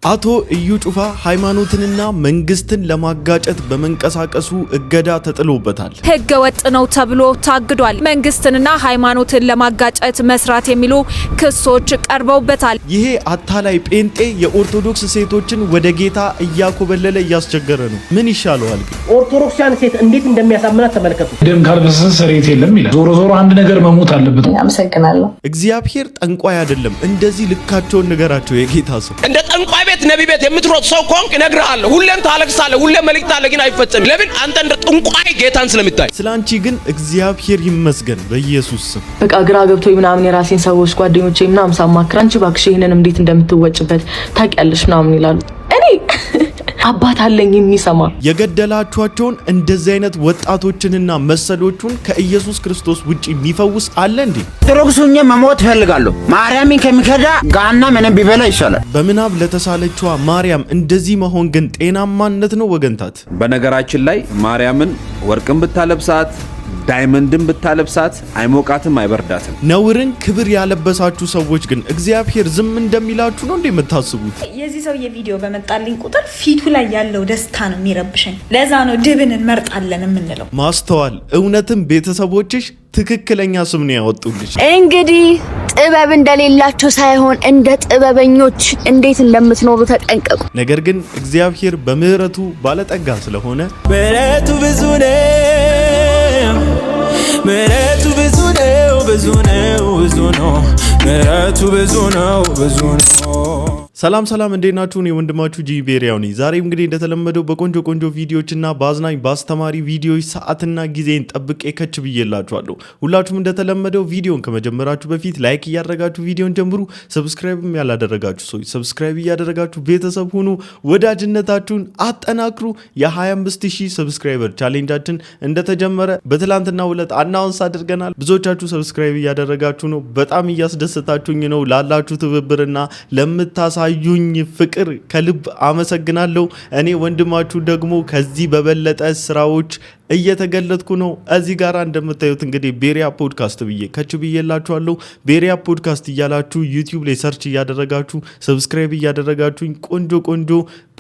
አቶ እዩ ጩፋ ሃይማኖትንና መንግስትን ለማጋጨት በመንቀሳቀሱ እገዳ ተጥሎበታል። ህገ ወጥ ነው ተብሎ ታግዷል። መንግስትንና ሃይማኖትን ለማጋጨት መስራት የሚሉ ክሶች ቀርበውበታል። ይሄ አታላይ ጴንጤ የኦርቶዶክስ ሴቶችን ወደ ጌታ እያኮበለለ እያስቸገረ ነው። ምን ይሻለዋል? ኦርቶዶክሳን ሴት እንዴት እንደሚያሳምናት ተመልከቱ። ደም ካልበሰሰ ሰሬት የለም ይላል። ዞሮ ዞሮ አንድ ነገር መሞት አለበት። አመሰግናለሁ። እግዚአብሔር ጠንቋይ አይደለም። እንደዚህ ልካቸውን ነገራቸው። የጌታ ሰው እንደ ጠንቋይ ቤት ነቢ ቤት የምትሮጥ ሰው ኮንክ እነግርሃለሁ። ሁሌም ታለቅሳለህ፣ ሁሌም መልእክት አለ፣ ግን አይፈጸምም። ለምን? አንተ እንደ ጠንቋይ ጌታን ስለምታይ። ስላንቺ ግን እግዚአብሔር ይመስገን በኢየሱስ ስም። በቃ ግራ ገብቶኝ ምናምን የራሴን ሰዎች ጓደኞቼ ምናምን ሳማክር አንቺ እባክሽ ይሄንን እንዴት እንደምትወጭበት ታውቂያለሽ ምናምን ይላሉ። እኔ አባት አለኝ የሚሰማ። የገደላችኋቸውን እንደዚህ አይነት ወጣቶችንና መሰሎቹን ከኢየሱስ ክርስቶስ ውጪ የሚፈውስ አለ እንዴ? ኦርቶዶክሱኛ መሞት ፈልጋለሁ። ማርያምን ከሚከዳ ጋና ምንም ቢበላ ይሻላል። በምናብ ለተሳለችዋ ማርያም እንደዚህ መሆን ግን ጤናማነት ነው ወገንታት? በነገራችን ላይ ማርያምን ወርቅን ብታለብሳት ዳይመንድን ብታለብሳት አይሞቃትም አይበርዳትም። ነውርን ክብር ያለበሳችሁ ሰዎች ግን እግዚአብሔር ዝም እንደሚላችሁ ነው እንደምታስቡት? የዚህ ሰው የቪዲዮ በመጣልኝ ቁጥር ፊቱ ላይ ያለው ደስታ ነው የሚረብሸኝ። ለዛ ነው ድብን እንመርጣለን የምንለው። ማስተዋል እውነትም ቤተሰቦችሽ ትክክለኛ ስም ነው ያወጡልሽ። እንግዲህ ጥበብ እንደሌላቸው ሳይሆን እንደ ጥበበኞች እንዴት እንደምትኖሩ ተጠንቀቁ። ነገር ግን እግዚአብሔር በምህረቱ ባለጠጋ ስለሆነ ምህረቱ ብዙ ነው፣ ምህረቱ ብዙ ነው፣ ብዙ ነው፣ ብዙ ነው፣ ምህረቱ ብዙ ነው፣ ብዙ ነው። ሰላም ሰላም፣ እንዴት ናችሁ? እኔ ወንድማችሁ ጂቤሪያው ነኝ። ዛሬ እንግዲህ እንደተለመደው በቆንጆ ቆንጆ ቪዲዮዎችና በአዝናኝ በአስተማሪ ቪዲዮዎች ሰዓትና ጊዜን ጠብቄ ከች ብዬላችኋለሁ። ሁላችሁም እንደተለመደው ቪዲዮን ከመጀመራችሁ በፊት ላይክ እያደረጋችሁ ቪዲዮን ጀምሩ። ሰብስክራይብም ያላደረጋችሁ ሰዎች ሰብስክራይብ እያደረጋችሁ ቤተሰብ ሁኑ። ወዳጅነታችሁን አጠናክሩ። የ25000 ሰብስክራይበር ቻሌንጃችን እንደተጀመረ በትላንትናው ዕለት አናውንስ አድርገናል። ብዙዎቻችሁ ሰብስክራይብ እያደረጋችሁ ነው። በጣም እያስደሰታችሁኝ ነው። ላላችሁ ትብብርና ለምታሳዩኝ ፍቅር ከልብ አመሰግናለሁ። እኔ ወንድማችሁ ደግሞ ከዚህ በበለጠ ስራዎች እየተገለጥኩ ነው። እዚህ ጋር እንደምታዩት እንግዲህ ቤሪያ ፖድካስት ብዬ ከች ብዬላችኋለሁ። ቤሪያ ፖድካስት እያላችሁ ዩቲዩብ ላይ ሰርች እያደረጋችሁ ሰብስክራይብ እያደረጋችሁኝ ቆንጆ ቆንጆ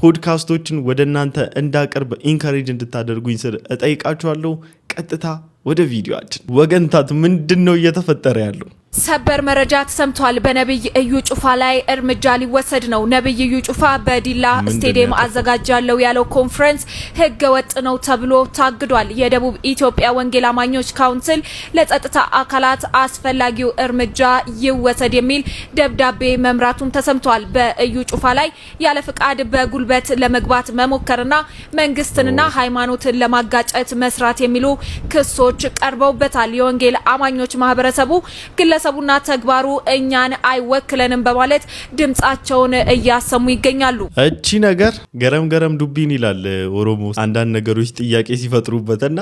ፖድካስቶችን ወደ እናንተ እንዳቀርብ ኢንካሬጅ እንድታደርጉኝ ስል እጠይቃችኋለሁ። ቀጥታ ወደ ቪዲዮአችን። ወገንታት ምንድነው እየተፈጠረ ያለው? ሰበር መረጃ ተሰምቷል። በነብይ እዩ ጩፋ ላይ እርምጃ ሊወሰድ ነው። ነብይ እዩ ጩፋ በዲላ ስቴዲየም አዘጋጃለሁ ያለው ኮንፈረንስ ህገ ወጥ ነው ተብሎ ታግዷል። የደቡብ ኢትዮጵያ ወንጌል አማኞች ካውንስል ለጸጥታ አካላት አስፈላጊው እርምጃ ይወሰድ የሚል ደብዳቤ መምራቱም ተሰምቷል። በእዩ ጩፋ ላይ ያለ ፍቃድ በጉልበት ለመግባት መሞከርና መንግስትንና ሃይማኖትን ለማጋጨት መስራት የሚሉ ክሶች ቀርበውበታል። የወንጌል አማኞች ማህበረሰቡ ግለሰቡና ተግባሩ እኛን አይወክለንም በማለት ድምጻቸውን እያሰሙ ይገኛሉ። እቺ ነገር ገረም ገረም ዱቢን ይላል ኦሮሞ አንዳንድ ነገሮች ጥያቄ ሲፈጥሩበትና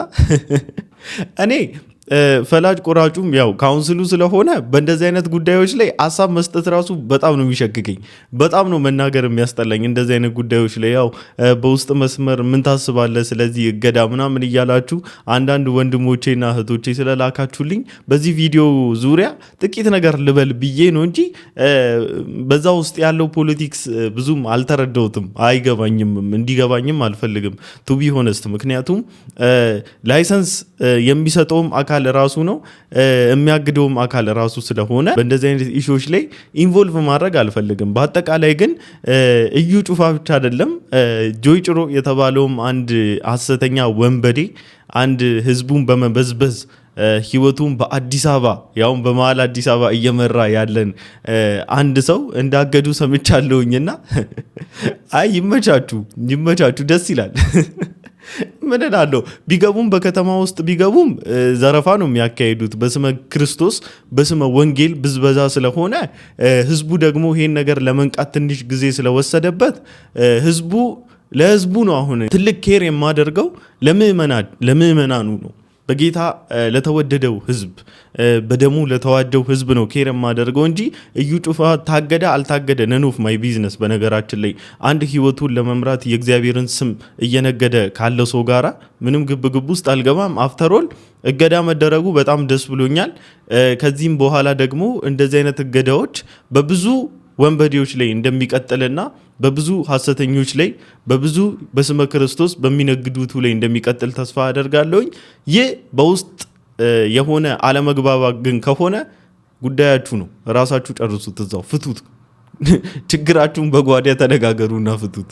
እኔ ፈላጭ ቆራጩም ያው ካውንስሉ ስለሆነ በእንደዚህ አይነት ጉዳዮች ላይ ሐሳብ መስጠት ራሱ በጣም ነው የሚሸክከኝ። በጣም ነው መናገር የሚያስጠላኝ እንደዚህ አይነት ጉዳዮች ላይ። ያው በውስጥ መስመር ምን ታስባለህ ስለዚህ እገዳ ምናምን እያላችሁ አንዳንድ ወንድሞቼና እህቶቼ ስለላካችሁልኝ በዚህ ቪዲዮ ዙሪያ ጥቂት ነገር ልበል ብዬ ነው እንጂ በዛ ውስጥ ያለው ፖለቲክስ ብዙም አልተረዳሁትም፣ አይገባኝም፣ እንዲገባኝም አልፈልግም ቱ ቢ ሆነስት። ምክንያቱም ላይሰንስ የሚሰጠውም አካል ራሱ ነው የሚያግደውም አካል ራሱ ስለሆነ በእንደዚህ አይነት ኢሹዎች ላይ ኢንቮልቭ ማድረግ አልፈልግም። በአጠቃላይ ግን እዩ ጩፋ ብቻ አይደለም ጆይ ጭሮ የተባለውም አንድ ሐሰተኛ ወንበዴ አንድ ህዝቡን በመበዝበዝ ህይወቱን በአዲስ አበባ ያው በመሃል አዲስ አበባ እየመራ ያለን አንድ ሰው እንዳገዱ ሰምቻለሁኝና አይ ይመቻችሁ ደስ ይላል። ምን እላለሁ? ቢገቡም በከተማ ውስጥ ቢገቡም ዘረፋ ነው የሚያካሂዱት በስመ ክርስቶስ በስመ ወንጌል ብዝበዛ ስለሆነ ህዝቡ ደግሞ ይሄን ነገር ለመንቃት ትንሽ ጊዜ ስለወሰደበት ለህዝቡ ነው አሁን ትልቅ ኬር የማደርገው ለምእመናኑ ነው። በጌታ ለተወደደው ህዝብ በደሙ ለተዋደው ህዝብ ነው ኬር የማደርገው እንጂ እዩ ጩፋ ታገደ አልታገደ ነን ኦፍ ማይ ቢዝነስ። በነገራችን ላይ አንድ ህይወቱን ለመምራት የእግዚአብሔርን ስም እየነገደ ካለው ሰው ጋራ ምንም ግብግብ ውስጥ አልገባም። አፍተሮል እገዳ መደረጉ በጣም ደስ ብሎኛል። ከዚህም በኋላ ደግሞ እንደዚህ አይነት እገዳዎች በብዙ ወንበዴዎች ላይ እንደሚቀጥልና በብዙ ሐሰተኞች ላይ በብዙ በስመ ክርስቶስ በሚነግዱት ላይ እንደሚቀጥል ተስፋ አደርጋለሁኝ። ይህ በውስጥ የሆነ አለመግባባት ግን ከሆነ ጉዳያችሁ ነው። ራሳችሁ ጨርሱት፣ እዛው ፍቱት። ችግራችሁን በጓዳ ተነጋገሩና ፍቱት።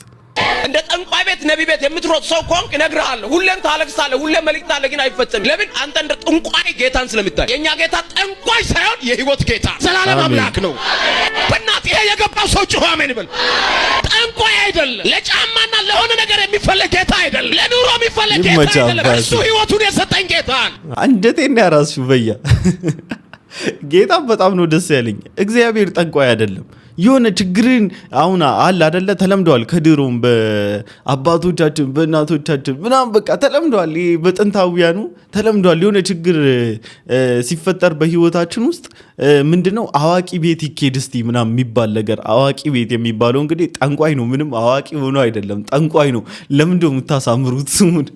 እንደ ጠንቋይ ቤት ነቢ ቤት የምትሮጥ ሰው ኮንክ እነግርሃለሁ። ሁሌም ታለቅሳለህ፣ ሁሌም መልእክት አለ፣ ግን አይፈጸም። ለምን? አንተ እንደ ጠንቋይ ጌታን ስለምታይ። የኛ ጌታ ጠንቋይ ሳይሆን የህይወት ጌታ ዘላለም አምላክ ነው። በእናትህ ይሄ የገባው ሰው ጮኸ አሜን በል። ጠንቋይ አይደለም፣ ለጫማና ለሆነ ነገር የሚፈለግ ጌታ አይደለም፣ ለኑሮ የሚፈለግ ጌታ አይደለም። እሱ ህይወቱን የሰጠኝ ጌታ ነው። አንጀቴን ያራስሽው በያ ጌታ በጣም ነው ደስ ያለኝ። እግዚአብሔር ጠንቋይ አይደለም። የሆነ ችግርን አሁን አለ አይደለ? ተለምዷል። ከድሮም በአባቶቻችን በእናቶቻችን ምናምን በቃ ተለምዷል። ይሄ በጥንታውያኑ ተለምዷል። የሆነ ችግር ሲፈጠር በህይወታችን ውስጥ ምንድነው አዋቂ ቤት ይኬድ እስቲ ምናምን የሚባል ነገር። አዋቂ ቤት የሚባለው እንግዲህ ጠንቋይ ነው። ምንም አዋቂ ሆኖ አይደለም፣ ጠንቋይ ነው። ለምንድነው የምታሳምሩት ስሙን?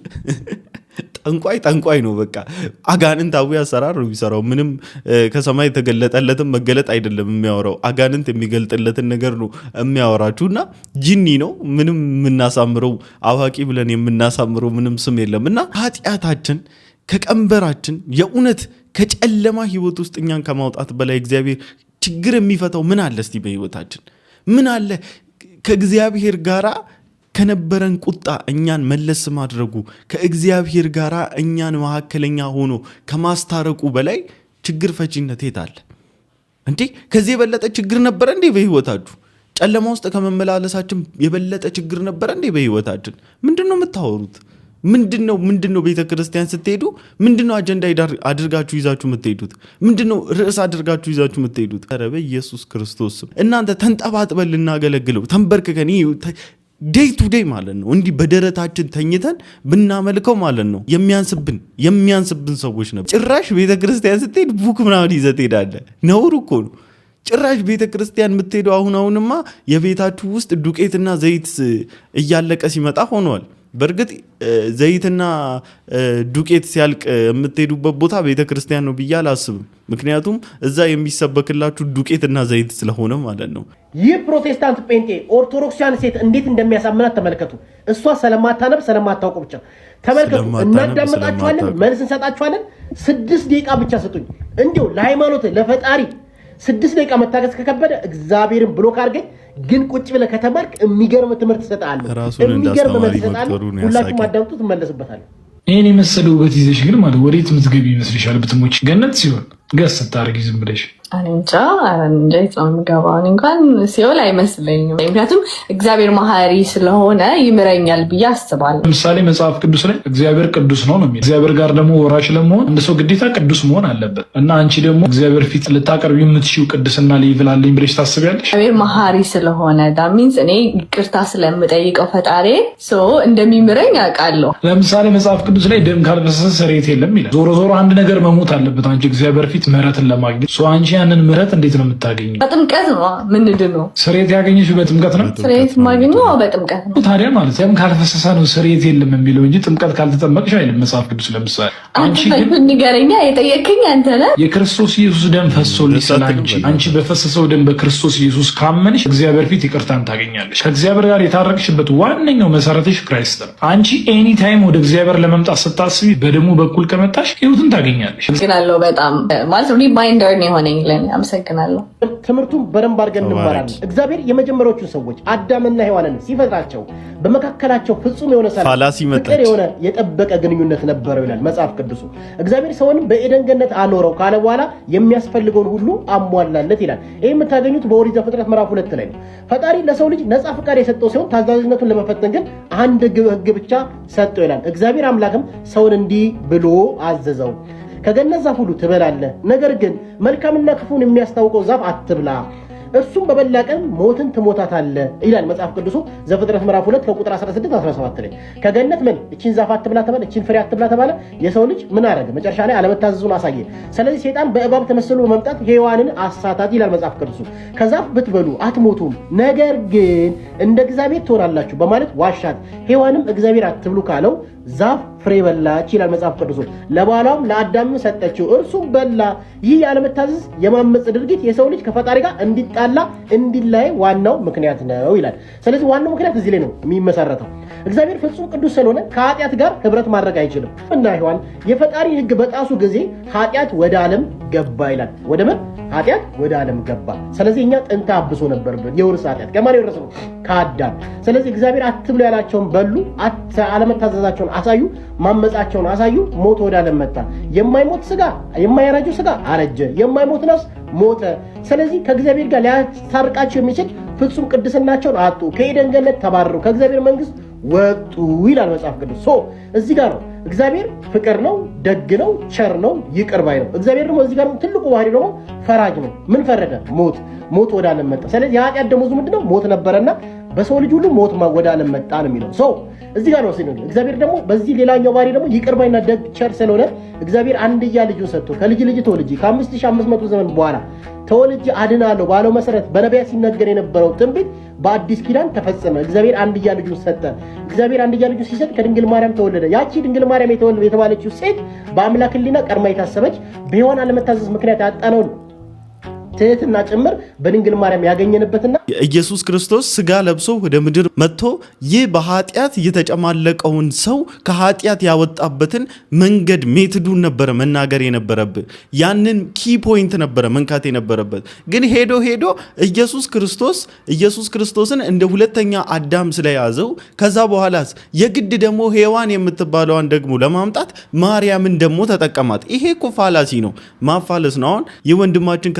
ጠንቋይ ነው። በቃ አጋንንታዊ አሰራር ነው የሚሰራው። ምንም ከሰማይ የተገለጠለትን መገለጥ አይደለም የሚያወራው። አጋንንት የሚገልጥለትን ነገር ነው የሚያወራችሁ። እና ጂኒ ነው። ምንም የምናሳምረው አዋቂ ብለን የምናሳምረው ምንም ስም የለም። እና ኃጢአታችን ከቀንበራችን የእውነት ከጨለማ ህይወት ውስጥ እኛን ከማውጣት በላይ እግዚአብሔር ችግር የሚፈታው ምን አለ? እስቲ በህይወታችን ምን አለ? ከእግዚአብሔር ጋራ ከነበረን ቁጣ እኛን መለስ ማድረጉ ከእግዚአብሔር ጋር እኛን መካከለኛ ሆኖ ከማስታረቁ በላይ ችግር ፈቺነት የት አለ እንዴ? ከዚህ የበለጠ ችግር ነበረ እንዴ በህይወታችሁ? ጨለማ ውስጥ ከመመላለሳችን የበለጠ ችግር ነበረ እንዴ በህይወታችን? ምንድነው የምታወሩት? ምንድነው ቤተክርስቲያን ስትሄዱ ምንድነው አጀንዳ አድርጋችሁ ይዛችሁ የምትሄዱት? ምንድነው ርዕስ አድርጋችሁ ይዛችሁ የምትሄዱት? ኧረ በኢየሱስ ክርስቶስ እናንተ ተንጠባጥበን ልናገለግለው ተንበርክከን ዴይ ቱ ዴይ ማለት ነው እንዲህ በደረታችን ተኝተን ብናመልከው ማለት ነው የሚያንስብን ሰዎች ነበር። ጭራሽ ቤተክርስቲያን ስትሄድ ቡክ ምናምን ይዘህ ትሄዳለህ። ነውር እኮ ነው። ጭራሽ ቤተክርስቲያን የምትሄደው አሁንማ የቤታችሁ ውስጥ ዱቄትና ዘይት እያለቀ ሲመጣ ሆኗል። በእርግጥ ዘይትና ዱቄት ሲያልቅ የምትሄዱበት ቦታ ቤተክርስቲያን ነው ብዬ አላስብም። ምክንያቱም እዛ የሚሰበክላችሁ ዱቄትና ዘይት ስለሆነ ማለት ነው። ይህ ፕሮቴስታንት ጴንጤ ኦርቶዶክሳን ሴት እንዴት እንደሚያሳምናት ተመልከቱ። እሷ ስለማታነብ ስለማታውቁ ብቻ ተመልከቱ። እናዳምጣችኋለን፣ መልስ እንሰጣችኋለን። 6 ደቂቃ ብቻ ስጡኝ። እንዲሁ ለሃይማኖት ለፈጣሪ 6 ደቂቃ መታገስ ከከበደ እግዚአብሔርን ብሎክ አድርገኝ። ግን ቁጭ ብለህ ከተማርክ የሚገርም ትምህርት ትሰጣለህ። የሚገርም መልስ ትሰጣለህ። ሁላችሁም አዳምጡ፣ ትመለስበታለህ። ይህን የመሰለ ውበት ይዘሽ ግን ማለት ወዴት የምትገቢ ይመስልሻል? ብትሞች ገነት ሲሆን ገስ ስታደርጊ ዝም ብለሽ እንጃ የት ነው የምገባው? እንኳን ሲኦል አይመስለኝም። ምክንያቱም እግዚአብሔር መሐሪ ስለሆነ ይምረኛል ብዬ አስባለሁ። ለምሳሌ መጽሐፍ ቅዱስ ላይ እግዚአብሔር ቅዱስ ነው የሚል። እግዚአብሔር ጋር ደግሞ ወራሽ ለመሆን አንድ ሰው ግዴታ ቅዱስ መሆን አለበት እና አንቺ ደግሞ እግዚአብሔር ፊት ልታቀርቢ የምትሽው ቅድስና ሌቭል አለኝ ብለሽ ታስቢያለሽ? እግዚአብሔር መሐሪ ስለሆነ ዳሚንስ እኔ ይቅርታ ስለምጠይቀው ፈጣሪ እንደሚምረኝ አውቃለሁ። ለምሳሌ መጽሐፍ ቅዱስ ላይ ደም ካልፈሰሰ ስርየት የለም ይላል። ዞሮ ዞሮ አንድ ነገር መሞት አለበት አንቺ እግዚአብሔር ፊት ምህረትን ለማግኘት። አንቺ ያንን ምህረት እንዴት ነው የምታገኘው? በጥምቀት ነው። ምንድን ነው ስርየት ያገኘሽው? በጥምቀት ነው። ስርየት ማግኘው በጥምቀት ነው። ታዲያ ማለት ደም ካልፈሰሰ ነው ስርየት የለም የሚለው እንጂ ጥምቀት ካልተጠመቅሽ አይልም መጽሐፍ ቅዱስ። ለምሳሌ አንቺ ግን ንገረኛ፣ የጠየቅኝ አንተ ነህ። የክርስቶስ ኢየሱስ ደም ፈሶልሽ ስላንቺ አንቺ በፈሰሰው ደም በክርስቶስ ኢየሱስ ካመንሽ እግዚአብሔር ፊት ይቅርታን ታገኛለሽ። ከእግዚአብሔር ጋር የታረቅሽበት ዋነኛው መሰረትሽ ክራይስት ነው። አንቺ ኤኒ ታይም ወደ እግዚአብሔር ለመምጣት ስታስቢ በደሙ በኩል ከመጣሽ ህይወትን ታገኛለሽ። አመሰግናለሁ። በጣም ማለት ሪማይንደር ነው የሆነኝ ለኔ። አመሰግናለሁ። ትምህርቱን በደንብ አድርገን እንማራለን። እግዚአብሔር የመጀመሪያዎቹን ሰዎች አዳምና ሔዋንን ሲፈጥራቸው በመካከላቸው ፍጹም የሆነ ሰላም፣ ፍቅር የሆነ የጠበቀ ግንኙነት ነበረው ይላል መጽሐፍ ቅዱሱ። እግዚአብሔር ሰውንም በኤደን ገነት አኖረው ካለ በኋላ የሚያስፈልገውን ሁሉ አሟላለት ይላል። ይህ የምታገኙት በኦሪት ዘፍጥረት ምዕራፍ 2 ላይ ነው። ፈጣሪ ለሰው ልጅ ነጻ ፍቃድ የሰጠው ሲሆን ታዛዥነቱን ለመፈተን ግን አንድ ሕግ ብቻ ሰጠው ይላል። እግዚአብሔር አምላክም ሰውን እንዲህ ብሎ አዘዘው፣ ከገነት ዛፍ ሁሉ ትበላለህ፣ ነገር ግን መልካምና ክፉን የሚያስታውቀው ዛፍ አትብላ፣ እርሱም በበላ ቀን ሞትን ትሞታታለህ ይላል መጽሐፍ ቅዱሱ ዘፍጥረት ምዕራፍ 2 ከቁጥር 16-17 ላይ። ከገነት ምን እቺን ዛፍ አትብላ ተባለ፣ እቺን ፍሬ አትብላ ተባለ። የሰው ልጅ ምን አረገ? መጨረሻ ላይ አለመታዘዙን አሳየ። ስለዚህ ሰይጣን በእባብ ተመስሎ በመምጣት ሔዋንን አሳታት ይላል መጽሐፍ ቅዱሱ። ከዛፍ ብትበሉ አትሞቱም፣ ነገር ግን እንደ እግዚአብሔር ትሆናላችሁ በማለት ዋሻት። ሔዋንም እግዚአብሔር አትብሉ ካለው ዛፍ ፍሬ በላች ይላል መጽሐፍ ቅዱስ። ለባሏም ለአዳም ሰጠችው፣ እርሱም በላ። ይህ ያለመታዘዝ የማመጽ ድርጊት የሰው ልጅ ከፈጣሪ ጋር እንዲጣላ እንዲላይ ዋናው ምክንያት ነው ይላል። ስለዚህ ዋናው ምክንያት እዚህ ላይ ነው የሚመሰረተው። እግዚአብሔር ፍጹም ቅዱስ ስለሆነ ከኃጢአት ጋር ህብረት ማድረግ አይችልም እና ሔዋን የፈጣሪ ህግ በጣሱ ጊዜ ኃጢአት ወደ ዓለም ገባ ይላል። ወደ ምን ኃጢአት ወደ ዓለም ገባ። ስለዚህ እኛ ጥንተ አብሶ ነበርብን። የውርስ ኃጢአት ከማን የወረስ ነው? ከአዳም። ስለዚህ እግዚአብሔር አትብሉ ያላቸውን በሉ፣ አለመታዘዛቸውን አሳዩ፣ ማመጻቸውን አሳዩ። ሞት ወደ ዓለም መጣ። የማይሞት ስጋ የማይረጅ ስጋ አረጀ፣ የማይሞት ነፍስ ሞተ። ስለዚህ ከእግዚአብሔር ጋር ሊያስታርቃቸው የሚችል ፍጹም ቅድስናቸውን አጡ፣ ከኤደን ገነት ተባረሩ፣ ከእግዚአብሔር መንግስት ወጡ ይላል መጽሐፍ ቅዱስ። እዚህ ጋር ነው እግዚአብሔር ፍቅር ነው፣ ደግ ነው፣ ቸር ነው፣ ይቅር ባይ ነው። እግዚአብሔር ደግሞ እዚህ ጋር ትልቁ ባህሪ ደግሞ ፈራጅ ነው። ምን ፈረደ? ሞት ወደ ዓለም መጣ። ስለዚህ የኃጢአት ደመወዙ ምንድነው? ሞት ነበረና በሰው ልጅ ሁሉ ሞት ወደ ዓለም መጣ ነው የሚለው እዚህ ጋር ነው ሲነው። እግዚአብሔር ደግሞ በዚህ ሌላኛው ባህሪ ደግሞ ይቅር ባይና ደግ ቸር ስለሆነ እግዚአብሔር አንድያ ልጁን ሰጥቶ ከልጅ ተወልጄ ከ5500 ዘመን በኋላ ተወልጄ አድናለሁ ባለው መሰረት በነቢያት ሲነገር የነበረው ትንቢት በአዲስ ኪዳን ተፈጸመ። እግዚአብሔር አንድያ ልጁን ሰጠ። እግዚአብሔር አንድያ ልጁን ሲሰጥ ከድንግል ማርያም ተወለደ። ያቺ ድንግል ማርያም የተባለችው ሴት በአምላክ ሕሊና ቀድማ የታሰበች በሔዋን አለመታዘዝ ምክንያት ያጣነውን ትህትና ጭምር በድንግል ማርያም ያገኘንበትና ኢየሱስ ክርስቶስ ስጋ ለብሶ ወደ ምድር መጥቶ ይህ በኃጢአት የተጨማለቀውን ሰው ከኃጢአት ያወጣበትን መንገድ ሜትዱን ነበረ መናገር የነበረበት። ያንን ኪ ፖይንት ነበረ መንካት የነበረበት። ግን ሄዶ ኢየሱስ ክርስቶስን እንደ ሁለተኛ አዳም ስለያዘው ከዛ በኋላስ የግድ ደግሞ ሔዋን የምትባለዋን ደግሞ ለማምጣት ማርያምን ደግሞ ተጠቀማት። ይሄ እኮ ፋላሲ ነው፣ ማፋለስ ነው። አሁን የወንድማችን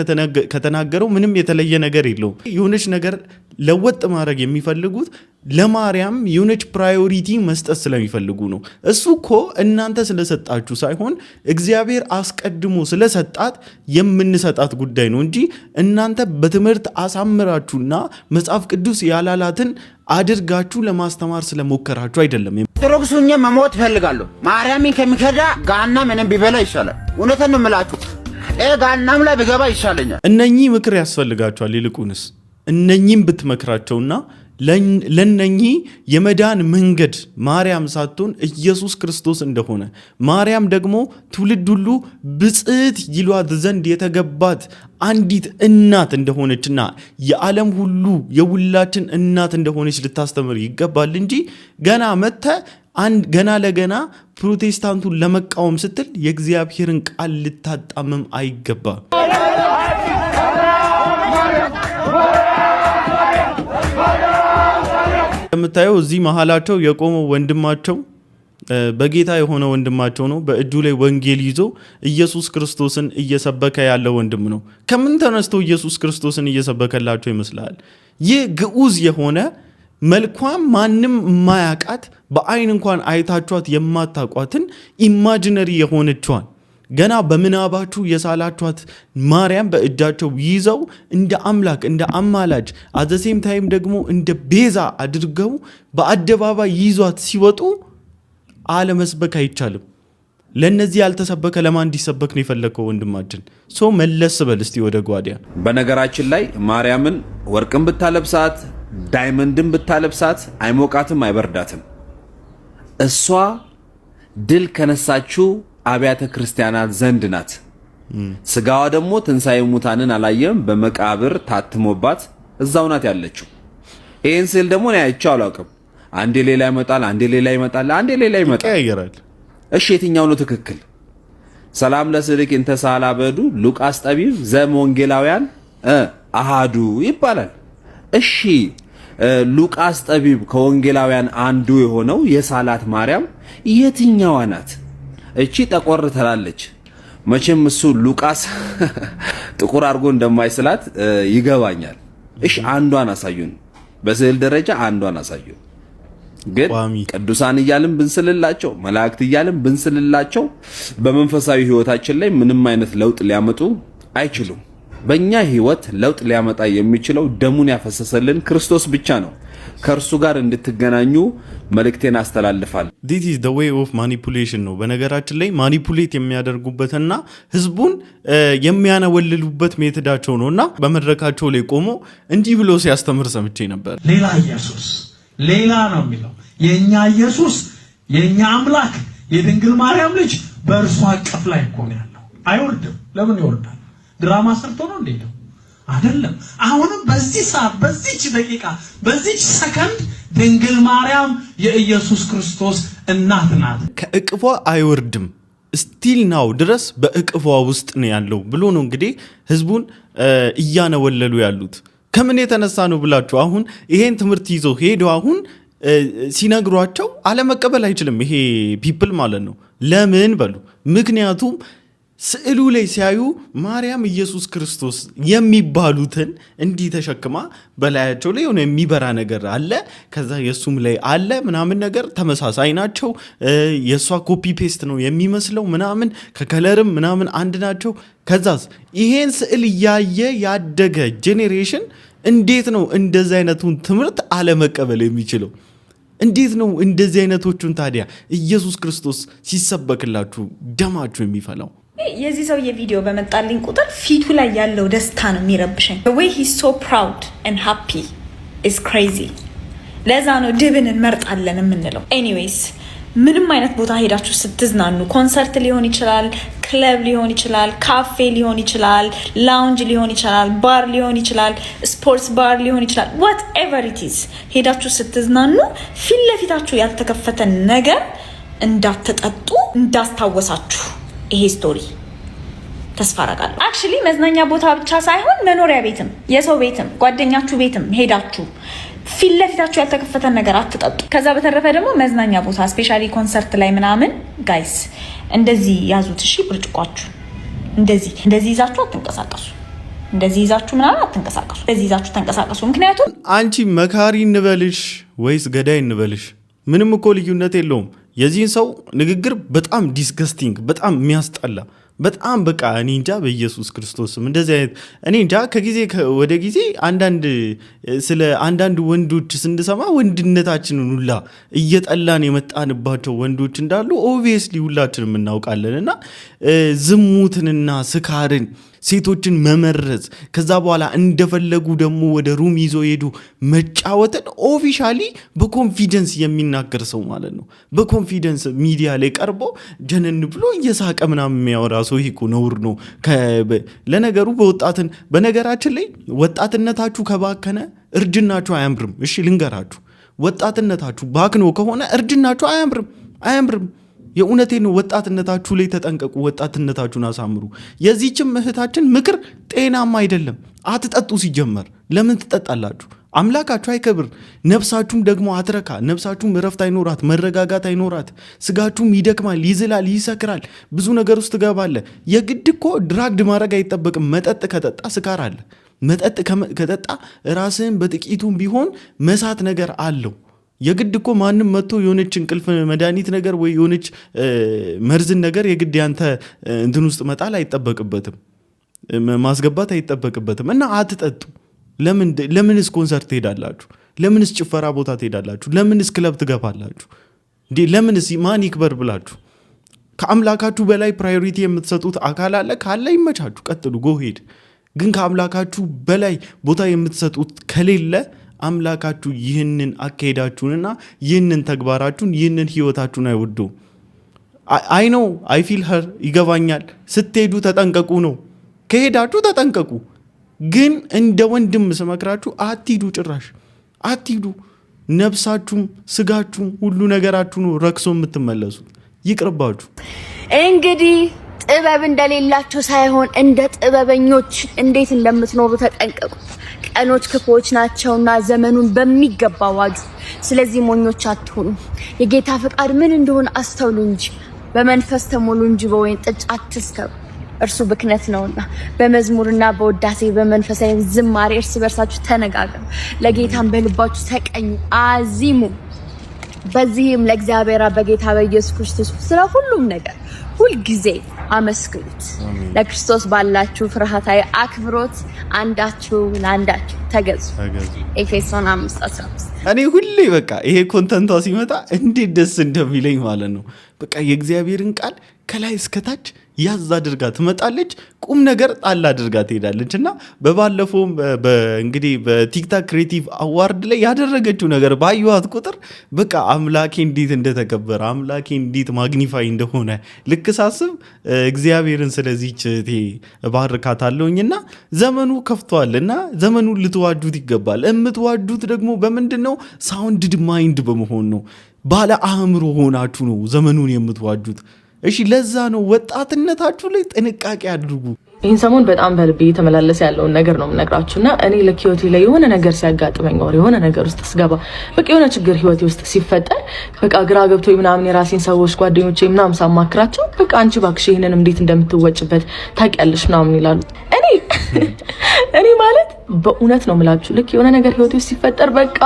ከተናገረው ምንም የተለየ ነገር የለውም። የሆነች ነገር ለወጥ ማድረግ የሚፈልጉት ለማርያም የሆነች ፕራዮሪቲ መስጠት ስለሚፈልጉ ነው። እሱ እኮ እናንተ ስለሰጣችሁ ሳይሆን እግዚአብሔር አስቀድሞ ስለሰጣት የምንሰጣት ጉዳይ ነው እንጂ እናንተ በትምህርት አሳምራችሁና መጽሐፍ ቅዱስ ያላላትን አድርጋችሁ ለማስተማር ስለሞከራችሁ አይደለም። ኦርቶዶክሱኛ መሞት ፈልጋለሁ። ማርያምን ከሚከዳ ጋና ምንም ቢበላ ይሻላል። እውነትን ነው የምላችሁ። ጋናም ላይ ብገባ ይሻለኛል። እነኚህ ምክር ያስፈልጋቸዋል። ይልቁንስ እነኚህም ብትመክራቸውና ለነኚህ የመዳን መንገድ ማርያም ሳትሆን ኢየሱስ ክርስቶስ እንደሆነ ማርያም ደግሞ ትውልድ ሁሉ ብጽዕት ይሏት ዘንድ የተገባት አንዲት እናት እንደሆነችና የዓለም ሁሉ የሁላችን እናት እንደሆነች ልታስተምር ይገባል እንጂ ገና ለገና ፕሮቴስታንቱን ለመቃወም ስትል የእግዚአብሔርን ቃል ልታጣምም አይገባም። የምታየው እዚህ መሃላቸው የቆመው ወንድማቸው በጌታ የሆነ ወንድማቸው ነው። በእጁ ላይ ወንጌል ይዞ ኢየሱስ ክርስቶስን እየሰበከ ያለ ወንድም ነው። ከምን ተነስቶ ኢየሱስ ክርስቶስን እየሰበከላቸው ይመስላል? ይህ ግዑዝ የሆነ መልኳም ማንም የማያውቃት በአይን እንኳን አይታችኋት የማታውቋትን ኢማጂነሪ የሆነችዋን ገና በምናባችሁ የሳላችኋት ማርያም በእጃቸው ይዘው እንደ አምላክ እንደ አማላጅ አዘሴም ታይም ደግሞ እንደ ቤዛ አድርገው በአደባባይ ይዟት ሲወጡ አለመስበክ አይቻልም። ለነዚህ ያልተሰበከ ለማን እንዲሰበክ ነው የፈለከው ወንድማችን? መለስ በል እስቲ ወደ ጓዲያ። በነገራችን ላይ ማርያምን ወርቅን ብታለብሳት ዳይመንድን ብታለብሳት አይሞቃትም አይበርዳትም። እሷ ድል ከነሳችው አብያተ ክርስቲያናት ዘንድ ናት። ስጋዋ ደግሞ ትንሣኤ ሙታንን አላየም፣ በመቃብር ታትሞባት እዛው ናት ያለችው። ይህን ስል ደግሞ እኔ አይቼው አላውቅም። አንዴ ሌላ ይመጣል፣ አንዴ ሌላ ይመጣል፣ አንዴ ሌላ ይመጣል። እሺ የትኛው ነው ትክክል? ሰላም ለስልክ እንተሳላ በዱ ሉቃስ ጠቢብ ዘም ወንጌላውያን አሃዱ ይባላል። እሺ ሉቃስ ጠቢብ ከወንጌላውያን አንዱ የሆነው የሳላት ማርያም የትኛዋ ናት? እቺ ጠቆር ትላለች። መቼም እሱ ሉቃስ ጥቁር አድርጎ እንደማይስላት ይገባኛል። እሺ አንዷን አሳዩን፣ በስዕል ደረጃ አንዷን አሳዩን። ግን ቅዱሳን እያልን ብንስልላቸው፣ መላእክት እያልን ብንስልላቸው በመንፈሳዊ ህይወታችን ላይ ምንም አይነት ለውጥ ሊያመጡ አይችሉም። በእኛ ህይወት ለውጥ ሊያመጣ የሚችለው ደሙን ያፈሰሰልን ክርስቶስ ብቻ ነው። ከእርሱ ጋር እንድትገናኙ መልእክቴን አስተላልፋል። this is the way of manipulation ነው። በነገራችን ላይ ማኒፑሌት የሚያደርጉበትና ህዝቡን የሚያነወልሉበት ሜትዳቸው ነውና በመድረካቸው ላይ ቆሞ እንዲህ ብሎ ሲያስተምር ሰምቼ ነበር። ሌላ ኢየሱስ ሌላ ነው የሚለው። የኛ ኢየሱስ የኛ አምላክ የድንግል ማርያም ልጅ በእርሷ አቀፍ ላይ እኮ ነው ያለው። አይወርድም። ለምን ይወርዳል? ድራማ ሰርቶ ነው እንዴ? አይደለም። አሁንም በዚህ ሰዓት፣ በዚህች ደቂቃ፣ በዚህች ሰከንድ ድንግል ማርያም የኢየሱስ ክርስቶስ እናት ናት። ከእቅፏ አይወርድም ስቲል ናው ድረስ በእቅፏ ውስጥ ነው ያለው ብሎ ነው እንግዲህ ህዝቡን እያነወለሉ ያሉት። ከምን የተነሳ ነው ብላችሁ አሁን ይሄን ትምህርት ይዞ ሄዶ አሁን ሲነግሯቸው አለመቀበል አይችልም ይሄ ፒፕል ማለት ነው። ለምን በሉ ምክንያቱም ስዕሉ ላይ ሲያዩ ማርያም ኢየሱስ ክርስቶስ የሚባሉትን እንዲህ ተሸክማ በላያቸው ላይ የሆነ የሚበራ ነገር አለ፣ ከዛ የሱም ላይ አለ ምናምን ነገር ተመሳሳይ ናቸው። የሷ ኮፒ ፔስት ነው የሚመስለው ምናምን ከከለርም ምናምን አንድ ናቸው። ከዛስ ይሄን ስዕል እያየ ያደገ ጄኔሬሽን እንዴት ነው እንደዚህ አይነቱን ትምህርት አለመቀበል የሚችለው? እንዴት ነው እንደዚህ አይነቶቹን ታዲያ ኢየሱስ ክርስቶስ ሲሰበክላችሁ ደማችሁ የሚፈላው? የዚህ ሰውዬ ቪዲዮ በመጣልኝ ቁጥር ፊቱ ላይ ያለው ደስታ ነው የሚረብሸኝ። the way he's so proud and happy is crazy። ለዛ ነው ድብን እንመርጣለን የምንለው። ኤኒዌይስ ምንም አይነት ቦታ ሄዳችሁ ስትዝናኑ፣ ኮንሰርት ሊሆን ይችላል፣ ክለብ ሊሆን ይችላል፣ ካፌ ሊሆን ይችላል፣ ላውንጅ ሊሆን ይችላል፣ ባር ሊሆን ይችላል፣ ስፖርትስ ባር ሊሆን ይችላል፣ whatever it is ሄዳችሁ ስትዝናኑ ፊት ለፊታችሁ ያልተከፈተ ነገር እንዳትጠጡ እንዳስታወሳችሁ ይሄ ስቶሪ ተስፋ አደርጋለሁ። አክቹሊ መዝናኛ ቦታ ብቻ ሳይሆን መኖሪያ ቤትም የሰው ቤትም ጓደኛችሁ ቤትም ሄዳችሁ ፊት ለፊታችሁ ያልተከፈተ ነገር አትጠጡ። ከዛ በተረፈ ደግሞ መዝናኛ ቦታ ስፔሻሊ ኮንሰርት ላይ ምናምን ጋይስ እንደዚህ ያዙት እሺ። ብርጭቋችሁ እንደዚህ ይዛችሁ አትንቀሳቀሱ። እንደዚህ ይዛችሁ ምናምን አትንቀሳቀሱ። እንደዚህ ይዛችሁ ተንቀሳቀሱ። ምክንያቱም አንቺ መካሪ እንበልሽ ወይስ ገዳይ እንበልሽ ምንም እኮ ልዩነት የለውም። የዚህን ሰው ንግግር በጣም ዲስገስቲንግ፣ በጣም የሚያስጠላ፣ በጣም በቃ እኔ እንጃ በኢየሱስ ክርስቶስም እንደዚህ አይነት እኔ እንጃ። ከጊዜ ወደ ጊዜ ስለ አንዳንድ ወንዶች ስንሰማ ወንድነታችንን ሁላ እየጠላን የመጣንባቸው ወንዶች እንዳሉ ኦብቪየስሊ ሁላችንም እናውቃለን። እና ዝሙትንና ስካርን ሴቶችን መመረዝ ከዛ በኋላ እንደፈለጉ ደግሞ ወደ ሩም ይዞ ሄዱ መጫወትን ኦፊሻሊ በኮንፊደንስ የሚናገር ሰው ማለት ነው። በኮንፊደንስ ሚዲያ ላይ ቀርቦ ጀነን ብሎ እየሳቀ ምናምን የሚያወራ ሰው ይሄ እኮ ነውር ነው። ለነገሩ በነገራችን ላይ ወጣትነታችሁ ከባከነ እርጅናችሁ አያምርም። እሺ ልንገራችሁ፣ ወጣትነታችሁ ባክኖ ከሆነ እርጅናችሁ አያምርም። የእውነቴ ነው። ወጣትነታችሁ ላይ ተጠንቀቁ። ወጣትነታችሁን አሳምሩ። የዚህችም እህታችን ምክር ጤናማ አይደለም። አትጠጡ። ሲጀመር ለምን ትጠጣላችሁ? አምላካችሁ አይከብር፣ ነፍሳችሁም ደግሞ አትረካ። ነፍሳችሁም እረፍት አይኖራት፣ መረጋጋት አይኖራት። ስጋችሁም ይደክማል፣ ይዝላል፣ ይሰክራል፣ ብዙ ነገር ውስጥ ትገባለ። የግድ እኮ ድራግድ ማድረግ አይጠበቅም። መጠጥ ከጠጣ ስካር አለ። መጠጥ ከጠጣ ራስህን በጥቂቱም ቢሆን መሳት ነገር አለው። የግድ እኮ ማንም መጥቶ የሆነች እንቅልፍ መድኃኒት ነገር ወይ የሆነች መርዝን ነገር የግድ ያንተ እንትን ውስጥ መጣል አይጠበቅበትም፣ ማስገባት አይጠበቅበትም። እና አትጠጡ። ለምንስ ኮንሰርት ትሄዳላችሁ? ለምንስ ጭፈራ ቦታ ትሄዳላችሁ? ለምንስ ክለብ ትገባላችሁ? ለምንስ ማን ይክበር ብላችሁ? ከአምላካችሁ በላይ ፕራዮሪቲ የምትሰጡት አካል አለ ካለ ይመቻችሁ፣ ቀጥሉ፣ ጎሄድ። ግን ከአምላካችሁ በላይ ቦታ የምትሰጡት ከሌለ አምላካችሁ ይህንን አካሄዳችሁንና ይህንን ተግባራችሁን ይህንን ህይወታችሁን አይወደውም። አይ ነው አይ ፊል ሄር ይገባኛል። ስትሄዱ ተጠንቀቁ ነው። ከሄዳችሁ ተጠንቀቁ። ግን እንደ ወንድም ስመክራችሁ አትሂዱ፣ ጭራሽ አትሂዱ። ነፍሳችሁም ስጋችሁም ሁሉ ነገራችሁ ነው ረክሶ የምትመለሱት። ይቅርባችሁ። እንግዲህ ጥበብ እንደሌላቸው ሳይሆን እንደ ጥበበኞች እንዴት እንደምትኖሩ ተጠንቀቁ። ቀኖች ክፉዎች ናቸውና ዘመኑን በሚገባ ዋጁ። ስለዚህ ሞኞች አትሁኑ። የጌታ ፈቃድ ምን እንደሆነ አስተውሉ እንጂ በመንፈስ ተሞሉ እንጂ በወይን ጠጅ አትስከሩ፣ እርሱ ብክነት ነውና። በመዝሙርና በውዳሴ በመንፈሳዊ ዝማሬ እርስ በርሳችሁ ተነጋገሩ፣ ለጌታም በልባችሁ ተቀኙ፣ አዚሙ። በዚህም ለእግዚአብሔር በጌታ በኢየሱስ ክርስቶስ ስለ ሁሉም ነገር ሁልጊዜ አመስግኑት። ለክርስቶስ ባላችሁ ፍርሃታዊ አክብሮት አንዳችሁ ለአንዳችሁ ተገዙ። ኤፌሶን 5:15። እኔ ሁሌ በቃ ይሄ ኮንተንቷ ሲመጣ እንዴት ደስ እንደሚለኝ ማለት ነው። በቃ የእግዚአብሔርን ቃል ከላይ እስከታች ያዝ አድርጋ ትመጣለች፣ ቁም ነገር ጣል አድርጋ ትሄዳለች። እና በባለፈውም እንግዲህ በቲክታክ ክሬቲቭ አዋርድ ላይ ያደረገችው ነገር ባየኋት ቁጥር በቃ አምላኬ እንዴት እንደተከበረ አምላኬ እንዴት ማግኒፋይ እንደሆነ ልክ ሳስብ እግዚአብሔርን ስለዚህች እህቴ እባርካታለሁኝና ዘመኑ ከፍቷልና ዘመኑን ልትዋጁት ይገባል። የምትዋጁት ደግሞ በምንድን ነው? ሳውንድድ ማይንድ በመሆን ነው። ባለ አእምሮ ሆናችሁ ነው ዘመኑን የምትዋጁት። እሺ ለዛ ነው ወጣትነታችሁ ላይ ጥንቃቄ አድርጉ። ይህን ሰሞን በጣም በልቤ የተመላለሰ ያለውን ነገር ነው የምነግራችሁና እኔ ለህይወቴ ላይ የሆነ ነገር ሲያጋጥመኝ ወር የሆነ ነገር ውስጥ ስገባ በቃ የሆነ ችግር ህይወቴ ውስጥ ሲፈጠር በቃ ግራ ገብቶኝ ምናምን የራሴን ሰዎች ጓደኞቼ ምናምን ሳማክራቸው በቃ አንቺ እባክሽ ይሄንን እንዴት እንደምትወጭበት ታውቂያለሽ ምናምን ይላሉ። እኔ ማለት በእውነት ነው የምላችሁ ልክ የሆነ ነገር ህይወቴ ውስጥ ሲፈጠር በቃ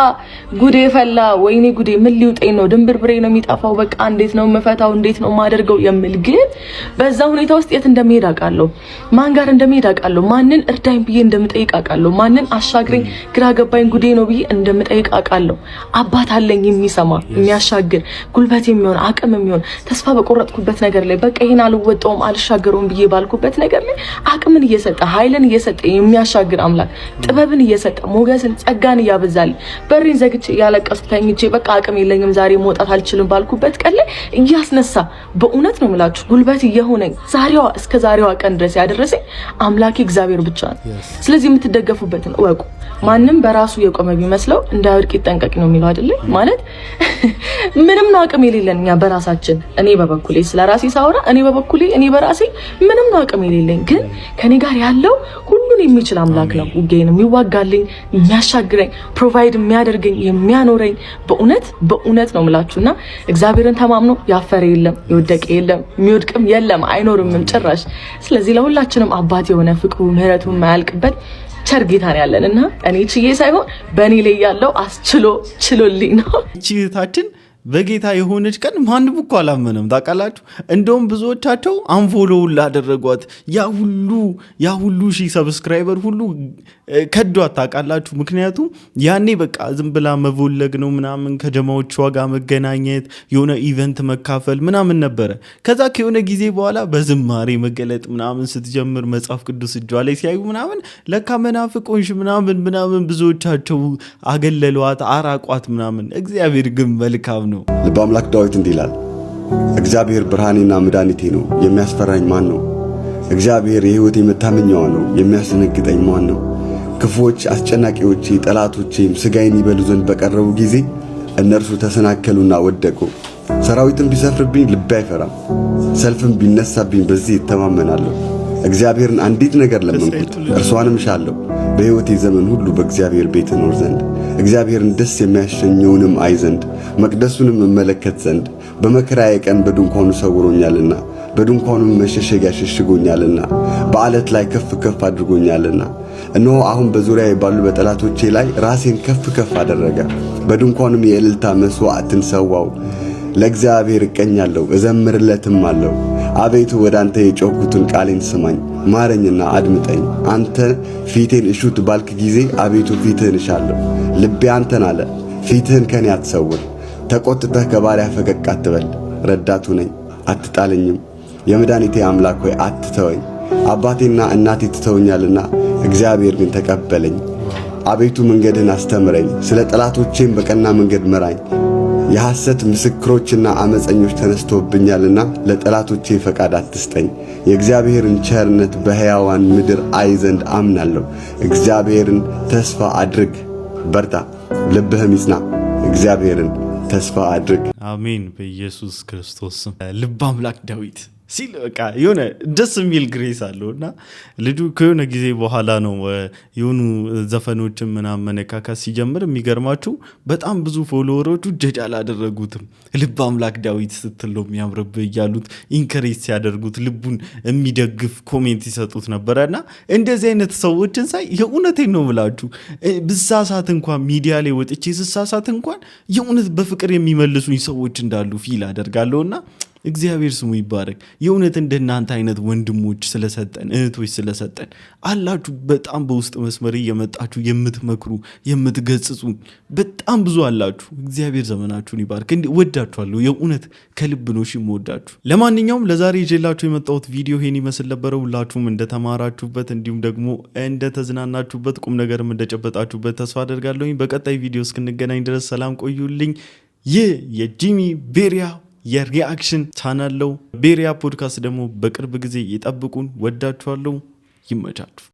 ጉዴ ፈላ፣ ወይኔ ጉዴ ምን ሊውጠኝ ነው፣ ድንብርብሬ ነው የሚጠፋው፣ በቃ እንዴት ነው የምፈታው፣ እንዴት ነው የማደርገው የምል ግን በዛ ሁኔታ ውስጥ የት እንደምሄድ አውቃለሁ፣ ማን ጋር እንደምሄድ አውቃለሁ፣ ማንን እርዳኝ ብዬ እንደምጠይቅ አውቃለሁ፣ ማንን አሻግረኝ ግራ ገባኝ ጉዴ ነው ብዬ እንደምጠይቅ አውቃለሁ። አባት አለኝ የሚሰማ የሚያሻግር ጉልበት የሚሆን አቅም የሚሆን ተስፋ በቆረጥኩበት ነገር ላይ በቃ ይሄን አልወጣውም አልሻገረውም ብዬ ባልኩበት ነገር ላይ አቅምን እየሰጠ ኃይልን እየሰጠ የሚያሻግር አምላክ ጥበብን እየሰጠ ሞገስን ጸጋን እያበዛል በሬን ዘግቼ ያለቀስኩ ተኝቼ በቃ አቅም የለኝም ዛሬ መውጣት አልችልም ባልኩበት ቀን ላይ እያስነሳ በእውነት ነው የምላችሁ ጉልበት እየሆነኝ ዛሬዋ እስከ ዛሬዋ ቀን ድረስ ያደረሰኝ አምላኬ እግዚአብሔር ብቻ ነው። ስለዚህ የምትደገፉበትን እወቁ። ማንም በራሱ የቆመ ቢመስለው እንዳይወድቅ ይጠንቀቅ ነው የሚለው አይደል? ማለት ምንም ነው አቅም የሌለን እኛ በራሳችን። እኔ በበኩሌ ስለራሴ ሳወራ እኔ በራሴ ምንም ነው አቅም የሌለኝ፣ ግን ከኔ ጋር ያለው ሁሉን የሚችል አምላክ ነው። ውጌን የሚዋጋልኝ የሚያሻግረኝ ፕሮቫይድ የሚያደርገኝ የሚያኖረኝ በእውነት ነው የምላችሁና እግዚአብሔርን ተማምኖ ያፈረ የለም የወደቀ የለም የሚወድቅም የለም አይኖርምም ጭራሽ። ስለዚህ ለሁላችንም አባት የሆነ ፍቅሩ ምሕረቱ የማያልቅበት ቸር ጌታ ነው ያለንና እኔ ችዬ ሳይሆን በእኔ ላይ ያለው ችሎልኝ ነው። እቺታችን በጌታ የሆነች ቀን ማንም እኮ አላመነም ታውቃላችሁ። እንደውም ብዙዎቻቸው አንፎሎው ላደረጓት ያ ሁሉ ሺህ ሰብስክራይበር ሁሉ ከዷት ታውቃላችሁ። ምክንያቱም ያኔ በቃ ዝም ብላ መቮለግ ነው ምናምን ከጀማዎቿ ጋር መገናኘት የሆነ ኢቨንት መካፈል ምናምን ነበረ። ከዛ ከሆነ ጊዜ በኋላ በዝማሬ መገለጥ ምናምን ስትጀምር መጽሐፍ ቅዱስ እጇ ላይ ሲያዩ ምናምን ለካ መናፍቆንሽ ምናምን ብዙዎቻቸው አገለሏት፣ አራቋት ምናምን። እግዚአብሔር ግን መልካም ነው። ልበ አምላክ ዳዊት እንዲህ ይላል፣ እግዚአብሔር ብርሃኔና መድኃኒቴ ነው፣ የሚያስፈራኝ ማን ነው? እግዚአብሔር የሕይወቴ መታመኛዋ ነው፣ የሚያስደነግጠኝ ማን ነው? ክፉዎች አስጨናቂዎቼ ጠላቶቼም ሥጋዬን ይበሉ ዘንድ በቀረቡ ጊዜ እነርሱ ተሰናከሉና ወደቁ። ሰራዊትም ቢሰፍርብኝ ልቤ አይፈራም፣ ሰልፍም ቢነሳብኝ በዚህ ይተማመናለሁ። እግዚአብሔርን አንዲት ነገር ለመንኩት፣ እርሷንም እሻለሁ፣ በሕይወቴ ዘመን ሁሉ በእግዚአብሔር ቤት እኖር ዘንድ፣ እግዚአብሔርን ደስ የሚያሰኘውንም አይ ዘንድ፣ መቅደሱንም እመለከት ዘንድ። በመከራዬ ቀን በድንኳኑ ሰውሮኛልና፣ በድንኳኑም መሸሸጊያ ሸሽጎኛልና፣ በዓለት ላይ ከፍ ከፍ አድርጎኛልና። እነሆ አሁን በዙሪያዬ ባሉ በጠላቶቼ ላይ ራሴን ከፍ ከፍ አደረገ። በድንኳኑም የእልልታ መሥዋዕትን ሰዋው። ለእግዚአብሔር እቀኛለሁ እዘምርለትም አለው። አቤቱ ወደ አንተ የጮኽኩትን ቃሌን ስማኝ፣ ማረኝና አድምጠኝ። አንተ ፊቴን እሹት ባልክ ጊዜ አቤቱ ፊትህን እሻለሁ። ልቤ አንተን አለ፣ ፊትህን ከኔ አትሰውር። ተቆጥተህ ከባሪያ ፈቀቅ አትበል። ረዳቱ ነኝ አትጣለኝም። የመድኃኒቴ አምላክ ሆይ አትተወኝ። አባቴና እናቴ ትተውኛልና እግዚአብሔር ግን ተቀበለኝ። አቤቱ መንገድህን አስተምረኝ፣ ስለ ጠላቶቼም በቀና መንገድ ምራኝ። የሐሰት ምስክሮችና አመፀኞች ተነስተውብኛልና ለጠላቶቼ ፈቃድ አትስጠኝ። የእግዚአብሔርን ቸርነት በሕያዋን ምድር አይ ዘንድ አምናለሁ። እግዚአብሔርን ተስፋ አድርግ፣ በርታ፣ ልብህም ይጽና። እግዚአብሔርን ተስፋ አድርግ። አሜን። በኢየሱስ ክርስቶስ ስም። ልበ አምላክ ዳዊት ሲል በቃ የሆነ ደስ የሚል ግሬስ አለው እና ልጁ ከሆነ ጊዜ በኋላ ነው የሆኑ ዘፈኖችን ምናምን መነካካት ሲጀምር የሚገርማችሁ በጣም ብዙ ፎሎወሮቹ ጀጅ አላደረጉትም። ልበ አምላክ ዳዊት ስትል ነው የሚያምርብህ እያሉት ኢንከሬጅ ሲያደርጉት ልቡን የሚደግፍ ኮሜንት ይሰጡት ነበረ እና እንደዚህ አይነት ሰዎችን ሳይ የእውነቴን ነው ምላችሁ ብሳሳት እንኳን ሚዲያ ላይ ወጥቼ ስሳሳት እንኳን የእውነት በፍቅር የሚመልሱኝ ሰዎች እንዳሉ ፊል አደርጋለሁ እና እግዚአብሔር ስሙ ይባረክ። የእውነት እንደናንተ አይነት ወንድሞች ስለሰጠን እህቶች ስለሰጠን አላችሁ። በጣም በውስጥ መስመር እየመጣችሁ የምትመክሩ የምትገጽጹ በጣም ብዙ አላችሁ። እግዚአብሔር ዘመናችሁን ይባርክ። ወዳችኋለሁ። የእውነት ከልብ ነው የምወዳችሁ። ለማንኛውም ለዛሬ ይዤላችሁ የመጣሁት ቪዲዮ ይሄን ይመስል ነበረ። ሁላችሁም እንደተማራችሁበት እንዲሁም ደግሞ እንደተዝናናችሁበት ቁም ነገርም እንደጨበጣችሁበት ተስፋ አደርጋለሁ። በቀጣይ ቪዲዮ እስክንገናኝ ድረስ ሰላም ቆዩልኝ። ይህ የጂሚ ቤሪያ የሪአክሽን ቻናል ነው። ቤሪያ ፖድካስት ደግሞ በቅርብ ጊዜ ይጠብቁን። ወዳችኋለሁ። ይመቻችሁ።